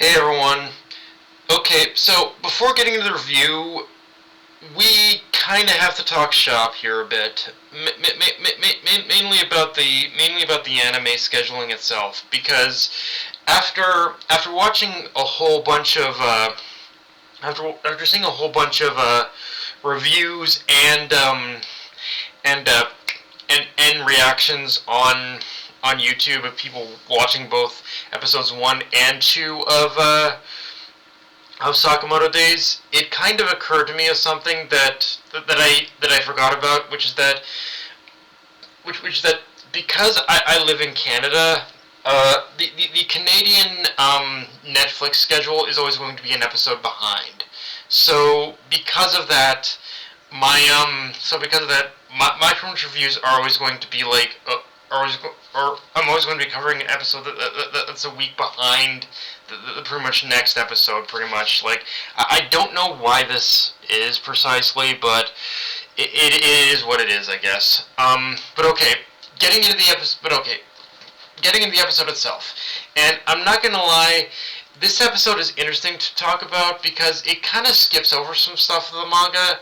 Hey everyone. Okay, so before getting into the review, we kind of have to talk shop here a bit, mainly about the anime scheduling itself, because after watching a whole bunch of after seeing a whole bunch of reviews and and reactions on YouTube of people watching both episodes 1 and 2 of Sakamoto Days, it kind of occurred to me as something that I forgot about, which is that because I live in Canada, the Canadian Netflix schedule is always going to be an episode behind. So because of that, my current reviews are always going to be like or I'm always going to be covering an episode that's a week behind the pretty much next episode. Pretty much, like I don't know why this is precisely, but it is what it is, I guess. But okay, getting into the episode. But okay, getting into the episode itself, and I'm not gonna lie. This episode is interesting to talk about because it kind of skips over some stuff of the manga,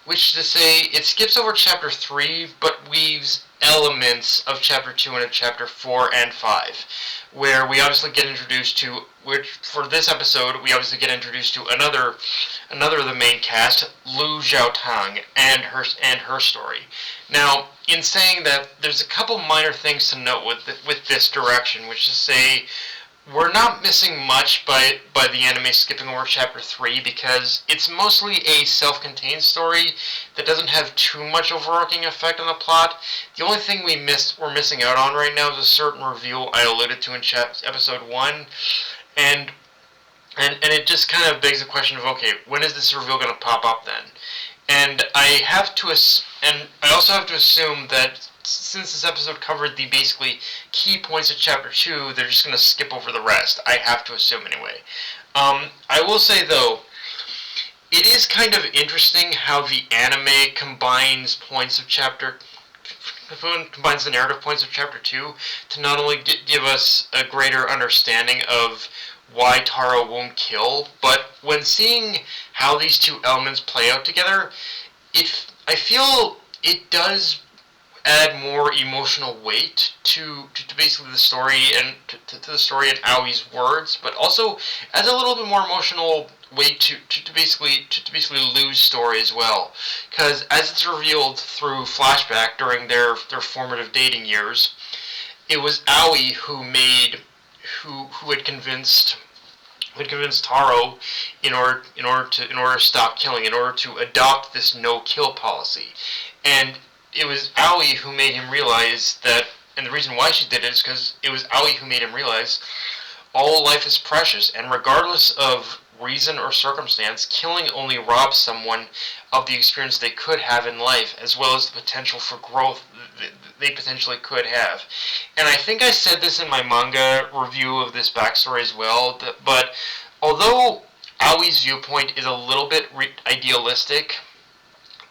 which to say, it skips over chapter 3, but weaves elements of chapter 2 into chapter 4 and 5, where we obviously get introduced to, which for this episode, we obviously get introduced to another of the main cast, Lu Zhaotang, and her story. Now, in saying that, there's a couple minor things to note with this direction, which is to say, we're not missing much by the anime skipping over chapter 3 because it's mostly a self-contained story that doesn't have too much overarching effect on the plot. The only thing we're missing out on right now is a certain reveal I alluded to in episode 1, and and it just kind of begs the question of, okay, when is this reveal going to pop up then? And I also have to assume that since this episode covered the basically key points of chapter 2, they're just going to skip over the rest. I have to assume anyway. I will say though, it is kind of interesting how the anime combines the narrative points of chapter 2 to not only give us a greater understanding of why Taro won't kill, but when seeing how these two elements play out together, I feel it does add more emotional weight to basically the story and to the story and Aoi's words, but also adds a little bit more emotional weight to basically Lou's story as well. Because as it's revealed through flashback during their formative dating years, it was Aoi who had convinced Taro in order to stop killing, in order to adopt this no kill policy, and it was Aoi who made him realize that, and the reason why she did it is because it was Aoi who made him realize all life is precious, and regardless of reason or circumstance, killing only robs someone of the experience they could have in life, as well as the potential for growth they potentially could have. And I think I said this in my manga review of this backstory as well, but although Aoi's viewpoint is a little bit idealistic,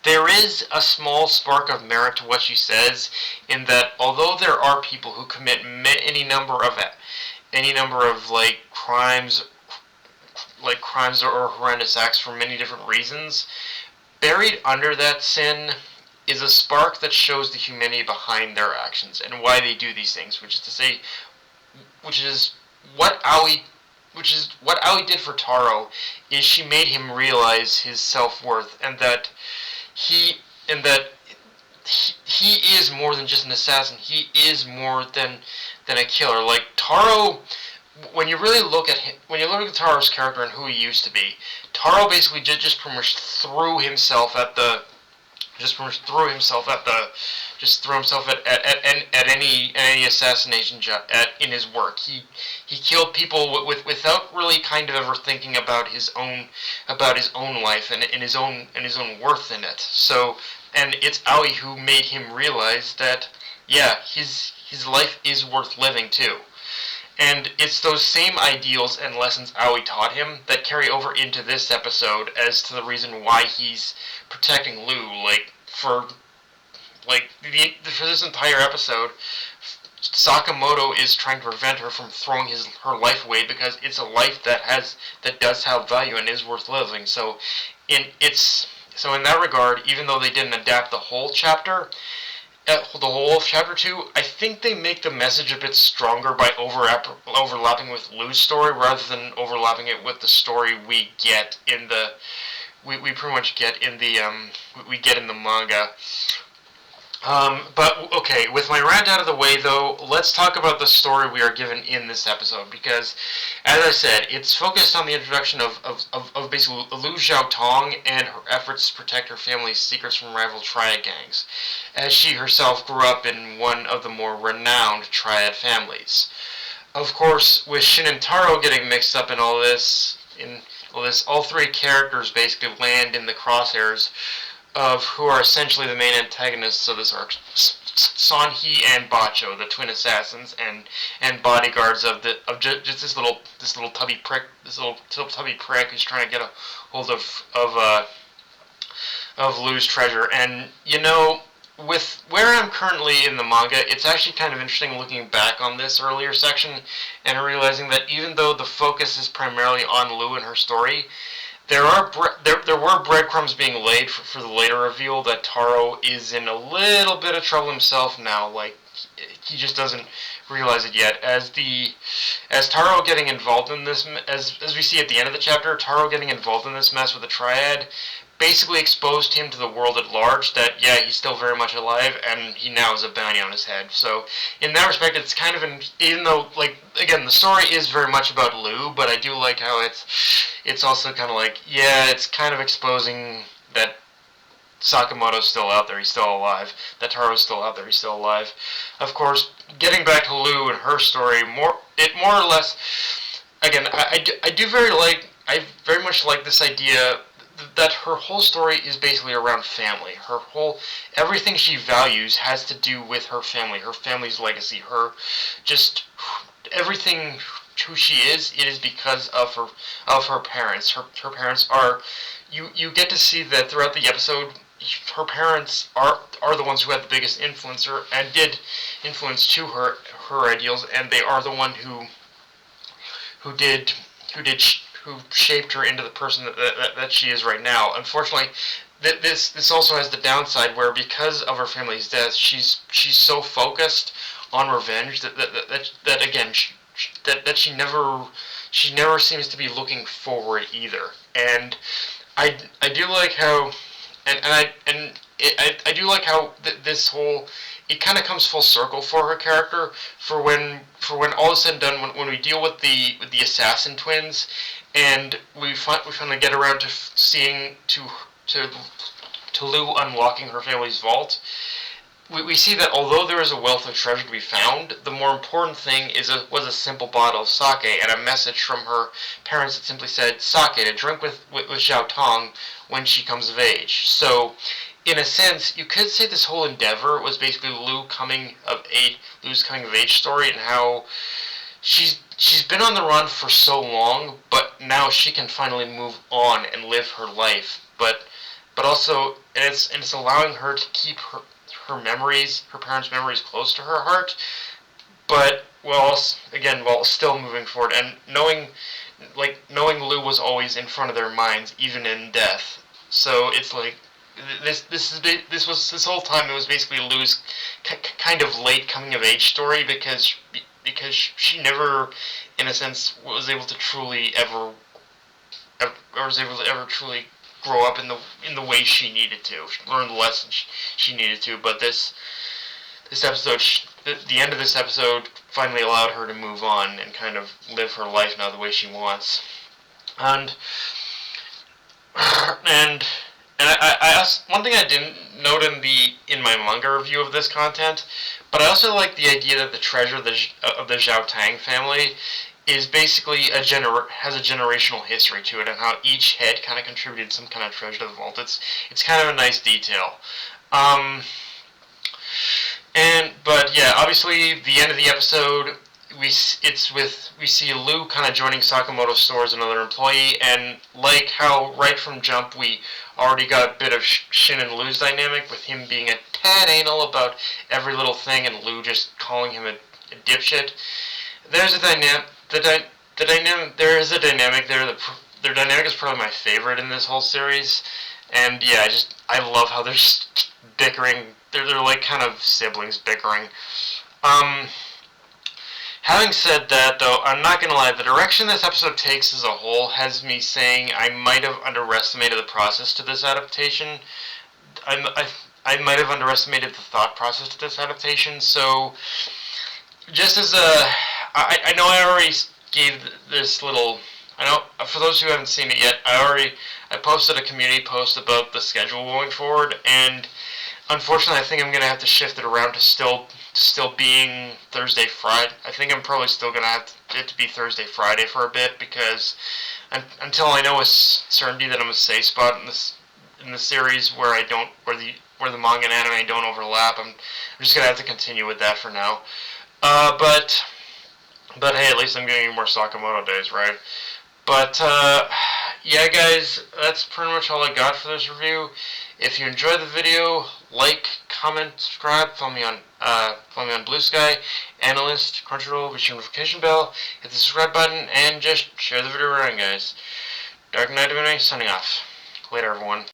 there is a small spark of merit to what she says, in that although there are people who commit any number of crimes or horrendous acts for many different reasons, buried under that sin is a spark that shows the humanity behind their actions and why they do these things, which is to say, which is what Aoi did for Taro, is she made him realize his self-worth, and that he and that he is more than just an assassin. He is more than a killer. Like Taro, when you really look at him, when you look at Taro's character and who he used to be, Taro basically just pretty much threw himself at the just pretty much threw himself at the just threw himself at any assassination in his work. He killed people without really kind of ever thinking about his own life and his own worth in it. So, and it's Aoi who made him realize that, yeah, his life is worth living too. And it's those same ideals and lessons Aoi taught him that carry over into this episode as to the reason why he's protecting Lou. For this entire episode, Sakamoto is trying to prevent her from throwing her life away because it's a life that does have value and is worth living. So in that regard, even though they didn't adapt the whole chapter, the whole of chapter 2, I think they make the message a bit stronger by overlapping with Lou's story rather than overlapping it with the story we get in the we pretty much get in the we get in the manga. But okay, with my rant out of the way, though, let's talk about the story we are given in this episode because, as I said, it's focused on the introduction of basically Lu Xiaotong and her efforts to protect her family's secrets from rival triad gangs, as she herself grew up in one of the more renowned triad families. Of course, with Shin and Taro getting mixed up in all three characters basically land in the crosshairs of who are essentially the main antagonists of this arc. Son-Hee and Bacho, the twin assassins and bodyguards of just this little tubby prick who's trying to get a hold of Lou's treasure. And with where I'm currently in the manga, it's actually kind of interesting looking back on this earlier section and realizing that even though the focus is primarily on Lou and her story, there were breadcrumbs being laid for the later reveal that Taro is in a little bit of trouble himself now. Like, he just doesn't realize it yet. As Taro getting involved in this, as we see at the end of the chapter, Taro getting involved in this mess with the Triad basically exposed him to the world at large that, yeah, he's still very much alive, and he now has a bounty on his head. So, in that respect, it's kind of, even though, like, again, the story is very much about Lou, but I do like how it's also kind of like, yeah, it's kind of exposing that Sakamoto's still out there, he's still alive, that Taro's still out there, he's still alive. Of course, getting back to Lou and her story, more or less, again, I very much like this idea that her whole story is basically around family. Everything she values has to do with her family, her family's legacy, just everything who she is. It is because of her parents. Her parents are, you get to see that throughout the episode. Her parents are the ones who had the biggest influence and did influence to her ideals, and they are the one who shaped her into the person that she is right now. Unfortunately, this also has the downside where because of her family's death, she's so focused on revenge that again she never seems to be looking forward either. And I do like how I do like how this whole it kind of comes full circle for her character for when all is said and done when we deal with the assassin twins and we finally get around to seeing to Lou unlocking her family's vault. We see that although there is a wealth of treasure to be found, the more important thing was a simple bottle of sake and a message from her parents that simply said sake to drink with Xiao Tong when she comes of age. So, in a sense, you could say this whole endeavor was basically Lou's coming of age story and how she's been on the run for so long, but now she can finally move on and live her life. But also, and it's allowing her to keep her parents' memories close to her heart, but while still moving forward and knowing Lou was always in front of their minds, even in death. So it's like this whole time it was basically Lou's kind of late coming of age story because she never, in a sense, was able to truly truly grow up in the way she needed to, learn the lessons she needed to. But this episode, the end of this episode, finally allowed her to move on and kind of live her life now the way she wants. And I also, one thing I didn't note in my manga review of this content, but I also like the idea that the treasure of the Zhao Tang family is basically has a generational history to it, and how each head kind of contributed some kind of treasure to the vault. It's kind of a nice detail. But yeah, obviously the end of the episode, we see Lou kind of joining Sakamoto store as another employee, and like how right from jump we already got a bit of Shin and Lou's dynamic with him being a tad anal about every little thing, and Lou just calling him a dipshit. There's a dynamic. There is a dynamic there. Their dynamic is probably my favorite in this whole series, and yeah, I love how they're just bickering. They're like kind of siblings bickering. Um, Having said that, though, I'm not gonna lie. The direction this episode takes as a whole has me saying I might have underestimated the process to this adaptation. I might have underestimated the thought process to this adaptation. So, just as I know I already gave this little. I know for those who haven't seen it yet, I posted a community post about the schedule going forward, and unfortunately, I think I'm gonna have to shift it around to still being Thursday Friday. I think I'm probably still gonna have it to be Thursday Friday for a bit because until I know with certainty that I'm a safe spot in the series where I don't where the manga and anime don't overlap, I'm just gonna have to continue with that for now. But hey, at least I'm getting more Sakamoto days, right? But yeah, guys, that's pretty much all I got for this review. If you enjoyed the video, like, comment, subscribe, follow me on Blue Sky, Analyst, Crunchyroll, with your notification bell, hit the subscribe button, and just share the video around, guys. Dark Knight of Anime, signing off. Later, everyone.